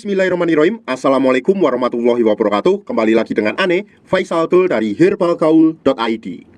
Bismillahirrahmanirrahim. Assalamualaikum warahmatullahi wabarakatuh. Kembali lagi dengan Ane, Faisal Tul dari herbalgaul.id.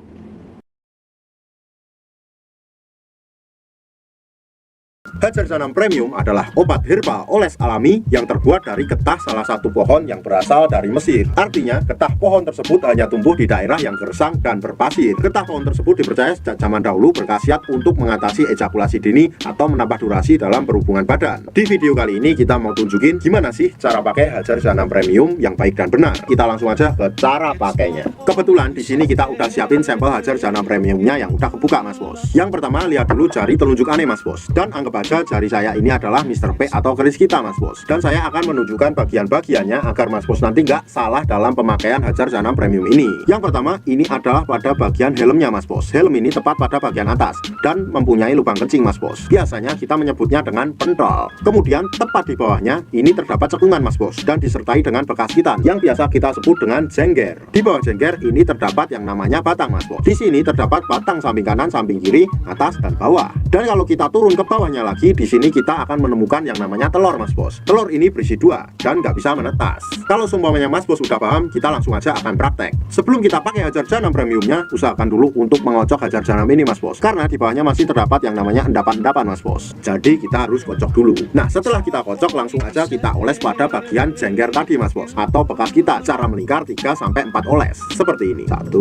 Hajar Janam Premium adalah obat herbal oles alami yang terbuat dari getah salah satu pohon yang berasal dari Mesir. Artinya, getah pohon tersebut hanya tumbuh di daerah yang gersang dan berpasir. Getah pohon tersebut dipercaya sejak zaman dahulu berkhasiat untuk mengatasi ejakulasi dini atau menambah durasi dalam berhubungan badan. Di video kali ini kita mau tunjukin gimana sih cara pakai Hajar Janam Premium yang baik dan benar. Kita langsung aja ke cara pakainya. Kebetulan di sini kita udah siapin sampel Hajar Janam Premiumnya yang udah kebuka, Mas Bos. Yang pertama, lihat dulu jari telunjuk Ane, Mas Bos. Dan anggap aja jari saya ini adalah Mr. P atau keris kita, Mas Bos. Dan saya akan menunjukkan bagian-bagiannya agar Mas Bos nanti nggak salah dalam pemakaian Hajar Janam Premium ini. Yang pertama, ini adalah pada bagian helmnya, Mas Bos. Helm ini tepat pada bagian atas dan mempunyai lubang kencing, Mas Bos. Biasanya kita menyebutnya dengan pentol. Kemudian tepat di bawahnya ini terdapat cekungan, Mas Bos, dan disertai dengan bekas hitam yang biasa kita sebut dengan jengger. Di bawah jengger ini terdapat yang namanya batang, Mas Bos. Di sini terdapat batang samping kanan, samping kiri, atas dan bawah. Dan kalau kita turun ke bawahnya lagi, di sini kita akan menemukan yang namanya telur, Mas Bos. Telur ini berisi dua dan nggak bisa menetas. Kalau seumpamanya Mas Bos udah paham, kita langsung aja akan praktek. Sebelum kita pakai Hajar Janam Premiumnya, usahakan dulu untuk mengocok Hajar Janam ini, Mas Bos, karena di bawahnya masih terdapat yang namanya endapan-endapan, Mas Bos. Jadi kita harus kocok dulu. Nah, setelah kita kocok, langsung aja kita oles pada bagian jengger tadi, Mas Bos, atau bekas kita. Cara melingkar 3-4 oles seperti ini. 1,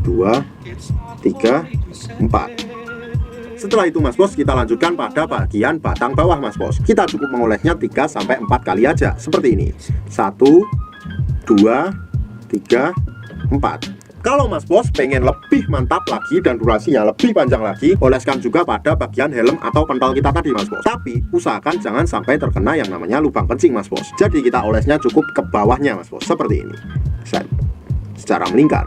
2, 3, 4. Setelah itu, Mas Bos, kita lanjutkan pada bagian batang bawah, Mas Bos. Kita cukup mengolesnya 3-4 kali aja, seperti ini. 1, 2, 3, 4. Kalau Mas Bos pengen lebih mantap lagi dan durasinya lebih panjang lagi, oleskan juga pada bagian helm atau pentol kita tadi, Mas Bos. Tapi usahakan jangan sampai terkena yang namanya lubang kencing, Mas Bos. Jadi kita olesnya cukup ke bawahnya, Mas Bos, seperti ini. Secara melingkar.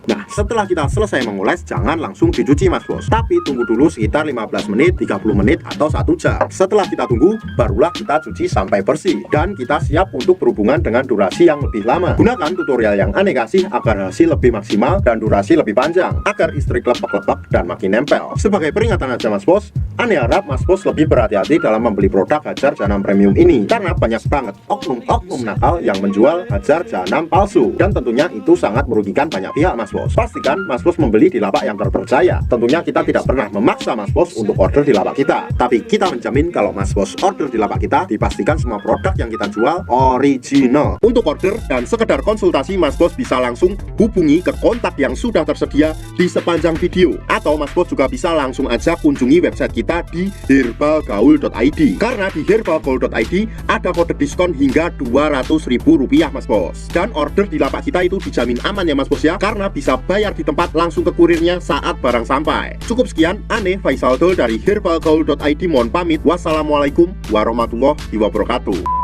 Nah, setelah kita selesai mengoles, jangan langsung dicuci, Mas Bos, tapi tunggu dulu sekitar 15 menit, 30 menit, atau 1 jam. Setelah kita tunggu, barulah kita cuci sampai bersih. Dan kita siap untuk berhubungan dengan durasi yang lebih lama. Gunakan tutorial yang Ane kasih agar hasil lebih maksimal dan durasi lebih panjang, agar istri klepek-klepek dan makin nempel. Sebagai peringatan aja, Mas Bos, Ane harap Mas Bos lebih berhati-hati dalam membeli produk Hajar Janam Premium ini, karena banyak banget oknum-oknum nakal yang menjual Hajar Janam palsu. Dan tentunya itu sangat merugikan banyak pihak, Mas Bos. Pastikan Mas Bos membeli di lapak yang terpercaya. Tentunya kita tidak pernah memaksa Mas Bos untuk order di lapak kita, tapi kita menjamin kalau Mas Bos order di lapak kita, dipastikan semua produk yang kita jual original. Untuk order dan sekedar konsultasi, Mas Bos bisa langsung hubungi ke kontak yang sudah tersedia di sepanjang video, atau Mas Bos juga bisa langsung aja kunjungi website kita di herbalgaul.id, karena di herbalgaul.id ada kode diskon hingga Rp200.000, Mas Bos. Dan order di lapak kita itu dijamin aman ya, Mas Bos ya, karena bisa bayar di tempat langsung ke kurirnya saat barang sampai. Cukup sekian, Ane Faisal Tul dari herbalgaul.id mohon pamit. Wassalamualaikum warahmatullahi wabarakatuh.